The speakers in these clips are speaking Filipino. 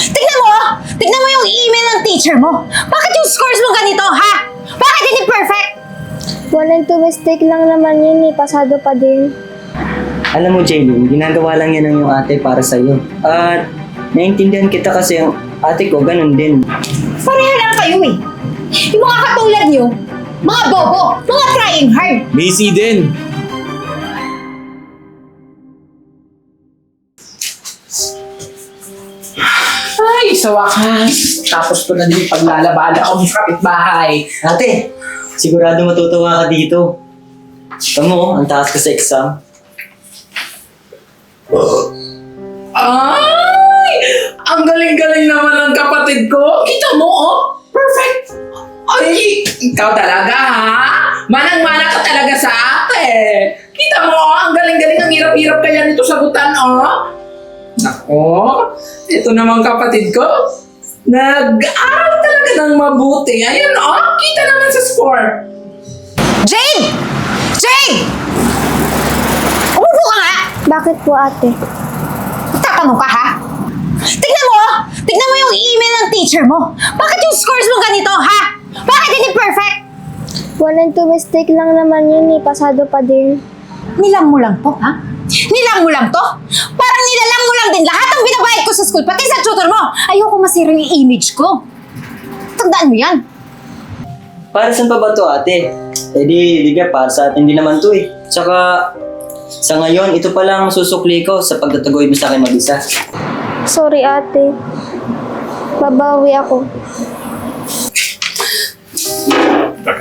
Tignan mo! Tignan mo yung email ng teacher mo! Bakit yung scores mo ganito, ha? Bakit hindi perfect? 1 and 2 mistake lang naman yun eh. Pasado pa din. Alam mo, Jaylin, ginagawa lang yan ng yung ate para sa'yo. At naiintindihan kita kasi yung ate ko, ganun din. Pareha lang kayo eh. Yung mga katulad nyo, mga bobo, mga trying hard. Busy din. Ay, sa wakas. Tapos ko na din yung paglalabada ako ng kapitbahay. Ate, sigurado matutuwa ka dito. Tamo, ang taas ka sa exam. Ay! Ang galing-galing naman ng kapatid ko. Kita mo, oh. Perfect. Ay, ikaw talaga, ha? Manang-mana ka talaga sa ate. Kita mo, oh. Ang galing-galing. Ang hirap-hirap kaya nito sagutan, oh. Nako, ito naman kapatid ko. Nag-aaral talaga ng mabuti. Ayun, oh. Kita naman sa score. Jade! Jade! Umupo ka nga! Bakit po ate? Tatanong ka, ha? Tignan mo! Tignan mo yung email ng teacher mo! Bakit yung scores mo ganito, ha? Bakit hindi perfect? 1 and 2 mistake lang naman yun eh. Pasado pa din. Nilang mo lang to, ha? Nilang mo lang to? Parang nilalang mo lang din lahat ang binabayad ko sa school, pati sa tutor mo! Ayoko masira yung image ko. Tandaan mo yan. Para saan pa ba to, ate? Eh di ka, para sa atin din naman to eh. Tsaka, sa ngayon, ito pa lang ang susukli ko sa pagtatagoy mo sa akin mag-isa. Sorry ate. Babawi ako.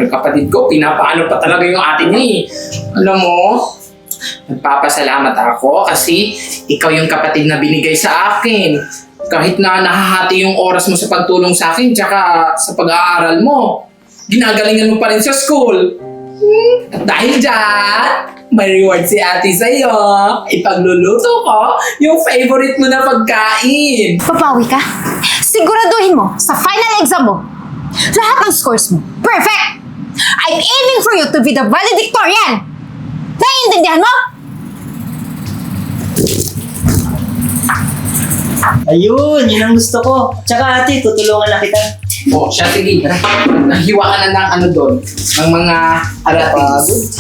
Kapatid ko, pinapaano pa talaga yung ate niya eh. Alam mo, nagpapasalamat ako kasi ikaw yung kapatid na binigay sa akin. Kahit na nahahati yung oras mo sa pagtulong sa akin tsaka sa pag-aaral mo, ginagalingan mo pa rin sa school. At dahil dyan, may reward si ate sa'yo. Ipagluluto ko yung favorite mo na pagkain. Papawi ka? Siguraduhin mo sa final exam mo, lahat ng scores mo, perfect! I'm aiming for you to be the valedictorian! Naiintindihan mo? Ayun, yun ang gusto ko. Tsaka ate, tutulungan na kita. O, siya, sige. Nahiwa ka na ng ano doon, ng mga aratis.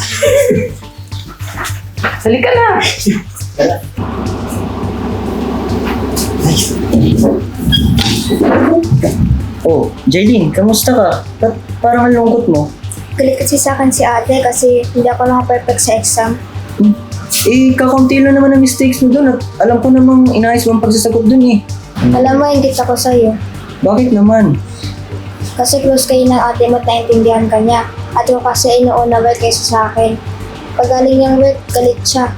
Halika na. Oh, Jaylin, kamusta ka? Ba't parang ang lungkot mo? Galit kasi sa akin si ate kasi hindi ako naka-perfect sa exam. Eh, kakaunti lang naman ang mistakes mo doon at alam ko namang inayos mo ang pagsasagot doon eh. Alam mo, ingit ako sa'yo. Bakit naman? Kasi close kayo ng ate mo at naintindihan ka niya. At yung kasi inuuna work kaysa sa akin. Pag galing niyang work, galit siya.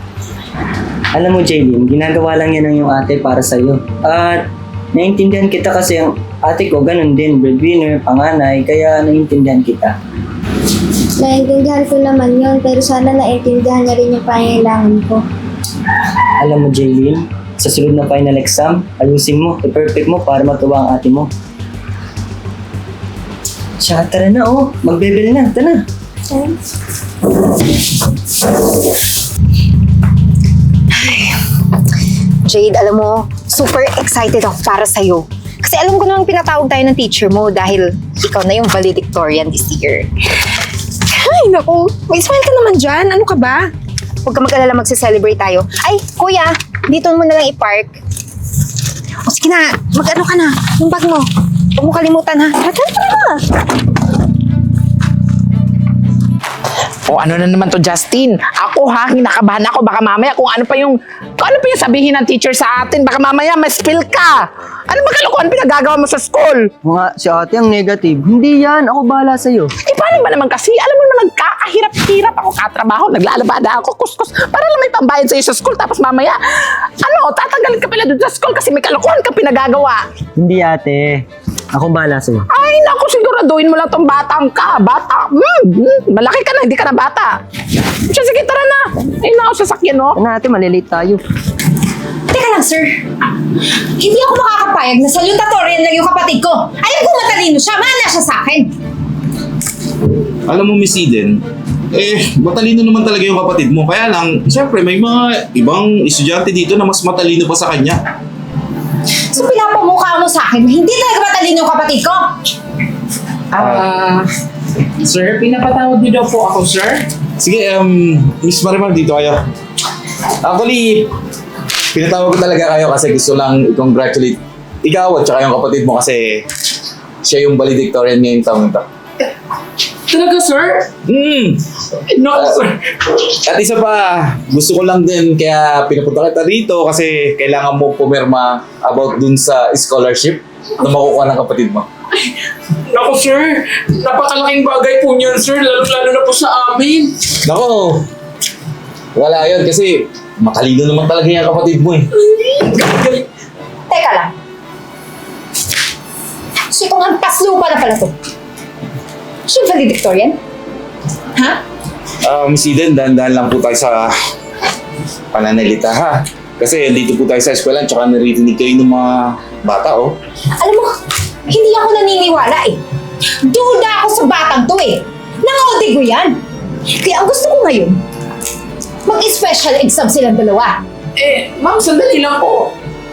Alam mo, Jaylin, ginagawa lang yan ng yung ate para sa'yo. At naiintindihan kita kasi yung ate ko ganun din, breadwinner, panganay, kaya naiintindihan kita. Naintindihan ko naman yun, pero sana naintindihan niya rin yung pangailangan ko. Alam mo, Jaylin, sa sunod na final exam, ayusin mo, i-perfect mo para matuwa ang ate mo. Siya, tara na oh, magbebel na, tara. Jade, alam mo, super excited ako para sa'yo. Kasi alam ko namang pinatawag tayo ng teacher mo dahil ikaw na yung valedictorian this year. Ay, naku. May smile ka naman dyan. Ano ka ba? Huwag ka mag-alala, magse-celebrate tayo. Ay, kuya, dito mo na lang i-park. O sige na, mag-ano ka na. Yung bag mo. Huwag mo kalimutan ha. Tara na. O ano na naman to, Justin? Ako ha, kinakabahan ako. Baka mamaya kung ano pa yung sabihin ng teacher sa atin. Baka mamaya ma-spill ka. Ano ba kalokohan pinagagawa mo sa school? Mga si ate ang negative. Hindi yan, ako bahala sa'yo. Eh paano ba naman kasi? Alam mo naman, nagkakahirap-hirap ako katrabaho. Naglalabada ako, kuskus. Para lang may pambayad sa'yo sa school. Tapos mamaya, tatanggalin ka pala doon sa school kasi may kalokohan ka pinagagawa. Hindi ate, ako bahala sa'yo. Ay, naku, siguraduhin mo lang tong batang ka. Bata, malaki ka na, hindi ka na bata. Siya, sige, tara na. Ayun na ako sa sakyan, no? Ano ate, malilate tayo. Teka lang, sir. Hindi ako makakapayag na salutatorian lang yung kapatid ko. Alam ko matalino siya, mahal siya sa akin. Alam mo, Miss Eden, matalino naman talaga yung kapatid mo. Kaya lang, siyempre, may mga ibang estudyante dito na mas matalino pa sa kanya. So pinapamukha mo sa akin na hindi talaga matalino yung kapatid ko? Sir, pinapatawag niyo daw po ako, sir. Sige, Miss Marimar, dito kayo. Actually, pinatawag ko talaga kayo kasi gusto lang i-congratulate ikaw at saka yung kapatid mo kasi siya yung valedictorian ngayong taong ito. Talaga, sir? No, sir. At isa pa, gusto ko lang din kaya pinapunta kita rito kasi kailangan mo pumirma about dun sa scholarship na makukuha ng kapatid mo. Naku, sir. Napakalaking bagay po niyan, sir. Lalo-lalo na po sa amin. Nako, wala yun kasi matalino naman talaga yung kapatid mo eh. Teka lang. So itong hampas lupa na pala to. Siya yung valedictorian? Ha? Miss Eden, dahan-dahan lang po tayo sa pananalita ha. Kasi dito po tayo sa eskwela tsaka naririnig kayo ng mga bata oh. Alam mo, hindi ako naniniwala eh. Duda ako sa batang to eh. Nangode ko yan. Kaya ang gusto ko ngayon, mag-special exam silang dalawa. Ma'am, sandali lang po.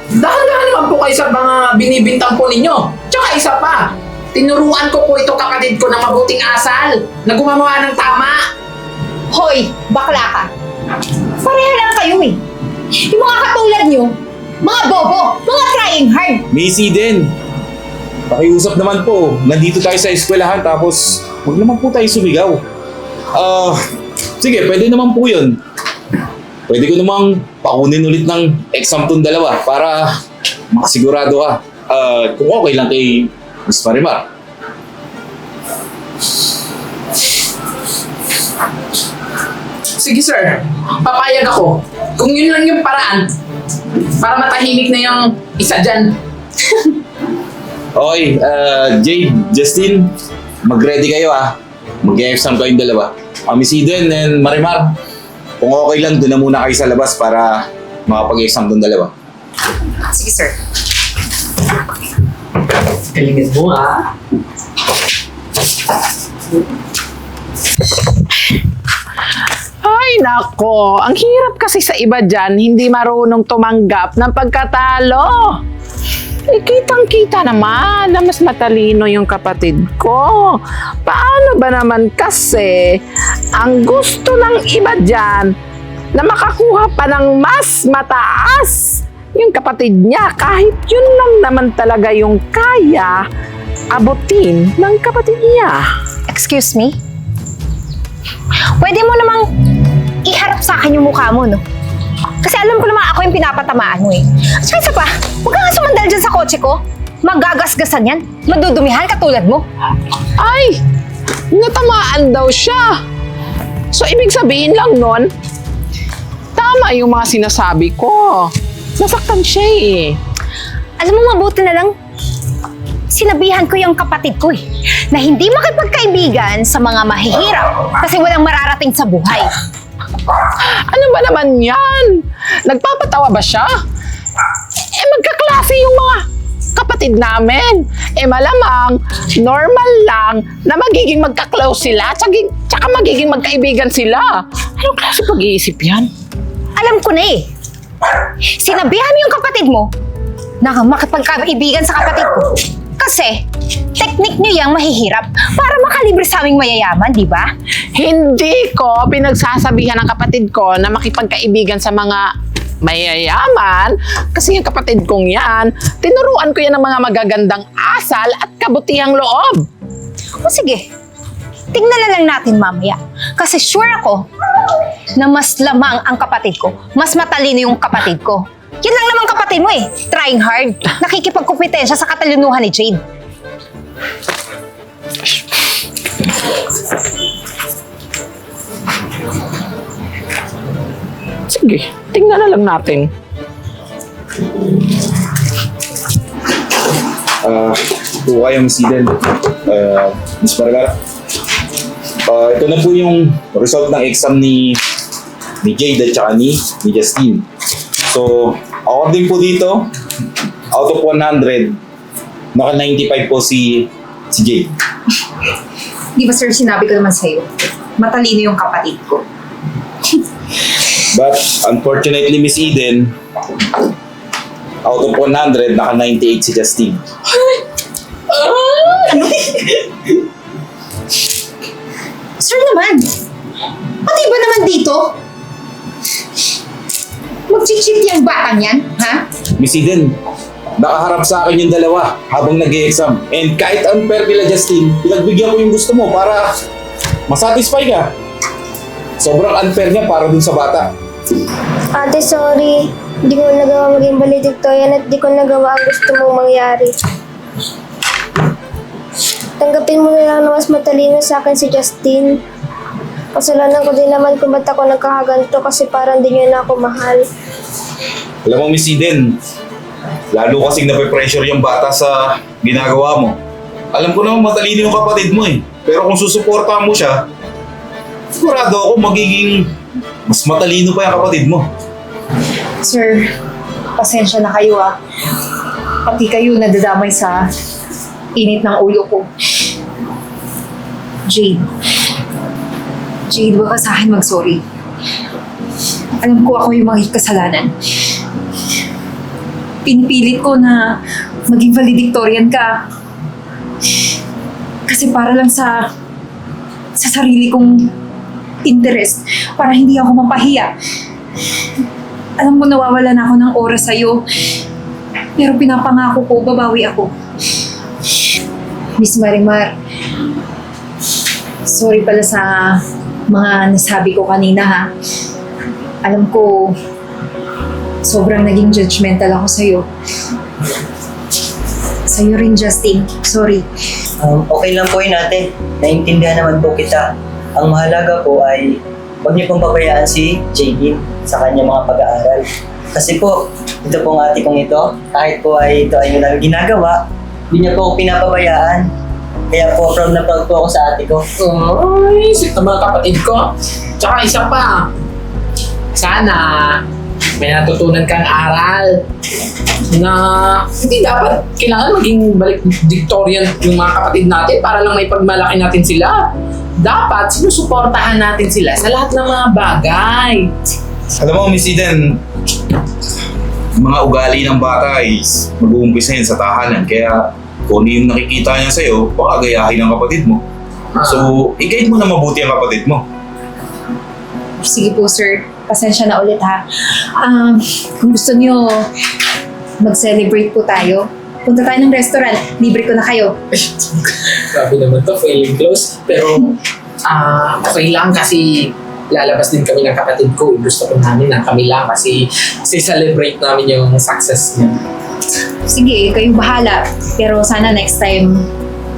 Dahan-dahan naman po kayo sa mga binibintang po ninyo. Tsaka isa pa, tinuruan ko po ito kapatid ko ng mabuting asal na gumawa ng tama. Hoy, bakla ka. Pareha lang kayo eh. Yung mga katulad nyo, mga bobo, mga trying hard. Miss Eden, pakiusap naman po. Nandito tayo sa eskwelahan tapos huwag naman po tayo sumigaw. Sige, pwede naman po yun. Pwede ko namang pakunin ulit ng exam tong dalawa para makasigurado ka. Kung okay lang kay Miss Marimar. Sige sir, papayag ako. Kung yun lang yung paraan para matahimik na yung isa dyan. Okay, Jade, Justin, mag-ready kayo ah. Mag-exam kayong dalawa. Miss Eden and Marimar, kung okay lang, doon na muna kayo sa labas para makapag-exam tong dalawa. Sige sir. Galingan mo ha. Ay, nako. Ang hirap kasi sa iba dyan, hindi marunong tumanggap ng pagkatalo. Kitang-kita naman na mas matalino yung kapatid ko. Paano ba naman kasi ang gusto ng iba dyan na makakuha pa ng mas mataas yung kapatid niya kahit yun lang naman talaga yung kaya abutin ng kapatid niya. Excuse me? Pwede mo namang iharap sa akin yung mukha mo, no? Kasi alam ko naman ako yung pinapatamaan mo eh. At saka isa pa, huwag ka nga sumandal dyan sa kotse ko. Magagasgasan yan. Madudumihan katulad mo. Ay! Natamaan daw siya. So, ibig sabihin lang nun, tama yung mga sinasabi ko. Nasaktan siya eh. Alam mo, mabuti na lang, sinabihan ko yung kapatid ko eh, na hindi makipagkaibigan sa mga mahihirap kasi walang mararating sa buhay. Ano ba naman yan? Nagpapatawa ba siya? Magkaklase yung mga kapatid namin. Malamang, normal lang na magiging magka-close sila tsaka magiging magkaibigan sila. Anong klase pag-iisip yan? Alam ko na eh. Sinabihan mo yung kapatid mo na makipagkaibigan sa kapatid ko. Kasi, teknik niyo yung mahihirap para makalibre sa aming mayayaman, di ba? Hindi ko pinagsasabihan ng kapatid ko na makipagkaibigan sa mga mayayaman kasi yung kapatid kong yan, tinuruan ko yan ng mga magagandang asal at kabutihang loob. O sige, tingnan na lang natin mamaya. Kasi sure ako na mas lamang ang kapatid ko, mas matalino yung kapatid ko. Yan lang naman kapatid mo eh, trying hard, nakikipagkumpetensya sa katalinuhan ni Jade. Sige, tingnan na lang natin. Po kayo, Miss Eden. Miss Maragara. Ito na po yung result ng exam ni Jade at saka ni Justin. So, according po dito, out of 100, naka 95 po si Jade. Di ba sir, sinabi ko naman sa'yo, matalino yung kapatid ko. But unfortunately, Miss Eden, out of 100, naka 98 si Justin. Sir naman, pati ba naman dito? Mag-cheat yung batang yan, ha? Miss Eden, nakaharap sa akin yung dalawa habang nag-i-exam. And kahit unfair nila Justin, pinagbigyan ko yung gusto mo para masatisfy ka. Sobrang unfair niya para dun sa bata. Ate, sorry. Hindi ko nagawa maging valedictorian at di ko nagawa ang gusto mong mangyari. Tanggapin mo na lang na mas matalino sa akin si Justin. Kasalanan ko din naman kung ba't ako nagkakaganto kasi parang di niya na ako mahal. Alam mo, Miss Eden, lalo kasing nape-pressure yung bata sa ginagawa mo. Alam ko naman matalino yung kapatid mo eh. Pero kung susuportahan mo siya, sigurado ako magiging mas matalino pa yung kapatid mo. Sir, pasensya na kayo ah. Pati kayo nadadamay sa init ng ulo ko. Jade. Jade, wag ka sa akin mag-sorry. Alam ko ako yung mga kasalanan. Pinipilit ko na maging valedictorian ka. Kasi para lang sa sarili kong interest, para hindi ako mapahiya. Alam ko nawawala na ako ng oras sa'yo. Pero pinapangako ko, babawi ako. Miss Marimar, sorry pala sa mga nasabi ko kanina ha. Alam ko, sobrang naging judgmental ako sa'yo. Sa'yo rin, Justin. Sorry. Okay lang po yun ate. Naintindihan naman po kita. Ang mahalaga po ay huwag niyo pong pabayaan si JD sa kanyang mga pag-aaral. Kasi po, ito pong ate kong ito, kahit po ay ito ay namin ginagawa, hindi niya po ako pinapabayaan. Kaya po, proud na proud po ako sa ate ko. Ay, sweet na mga kapatid ko. Tsaka isa pa, sana may natutunan kang aral na hindi dapat kailangan maging valedictorian yung mga kapatid natin para lang may pagmalaki natin sila. Dapat sinusuportahan natin sila sa lahat ng mga bagay. Alam mo, Miss Eden, mga ugali ng bata ay mag-uumpisa yan sa tahanan. Kaya kung ano yung nakikita niya sa'yo, baka gayahin ng kapatid mo. So, i-guide mo na mabuti ang kapatid mo. Sige po, sir. Pasensya na ulit ha. Kung gusto niyo mag-celebrate po tayo, punta tayo ng restaurant. Libre ko na kayo. Sabi naman to, feeling close. Pero, okay lang kasi lalabas din kami ng kapatid ko. Gusto ko namin na kami lang kasi celebrate namin yung success niya. Sige, kayo bahala. Pero sana next time,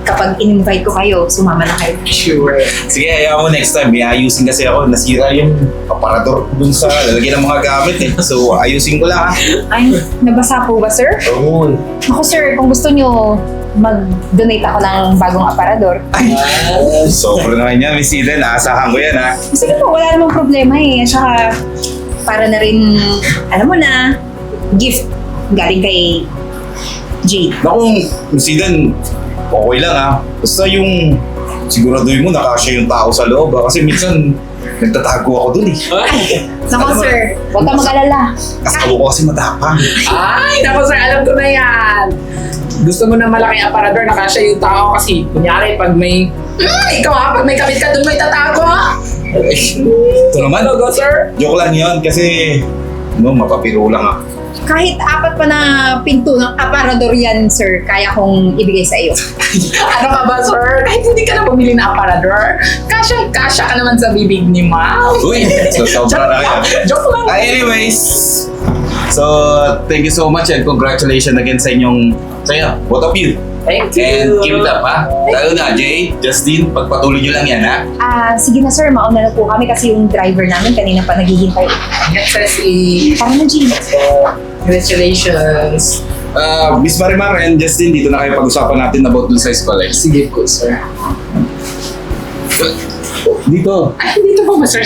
kapag in-invite ko kayo, sumama na kayo. Sure. Sige, hayaan mo next time. May ayusin kasi ako. Nasira yung aparador dun sa lalagyan ng mga gamit eh. So, ayusin ko lang ha. Ay, nabasa po ba, sir? Oo. Ako, sir, kung gusto niyo mag-donate ako ng bagong aparador. Sobra naman yan, Miss Eden. Aasahan ko yan ha. Sige po, wala namang problema eh. At saka, para na rin, alam mo na, gift galing kay Jade. Naku, Miss Eden, okay lang ha. Basta yung siguraduhin mo nakasya yung tao sa loob ha. Kasi minsan nagtatago ako dun eh. Naku, sir, huwag ka mag-alala. Asawa ko kasi matapang. Ay, naku sir, alam ko na yan. Gusto mo na malaki aparador na kasya yung tao kasi kunyari pag may ikaw ha, pag may kabit ka dun may tatago ha. Ito naman, Go, sir. joke lang yun kasi mapapiro lang ha. Kahit 4 pa na pinto ng aparador yan, sir, kaya kong ibigay sa iyo. Ano ka ba sir? Kahit hindi ka na bumili ng aparador, kasya ka naman sa bibig ni ma'am. Uy, so sobra na kaya. Joke lang. Anyways, so thank you so much and congratulations again sa inyong sa'yo, both of you. Thank you. And keep it up ha. Lalo na, Jay, Justin, pagpatuloy nyo lang yan ha. Sige na, sir, mauna na po kami kasi yung driver namin kanina pa naghihintay. SSE. Tara na, Jade. Congratulations. Miss Marimar and Justin, dito na kayo pag-usapan natin about dun sa eskwela. Sige po sir. Dito. Ay, dito po ba sir?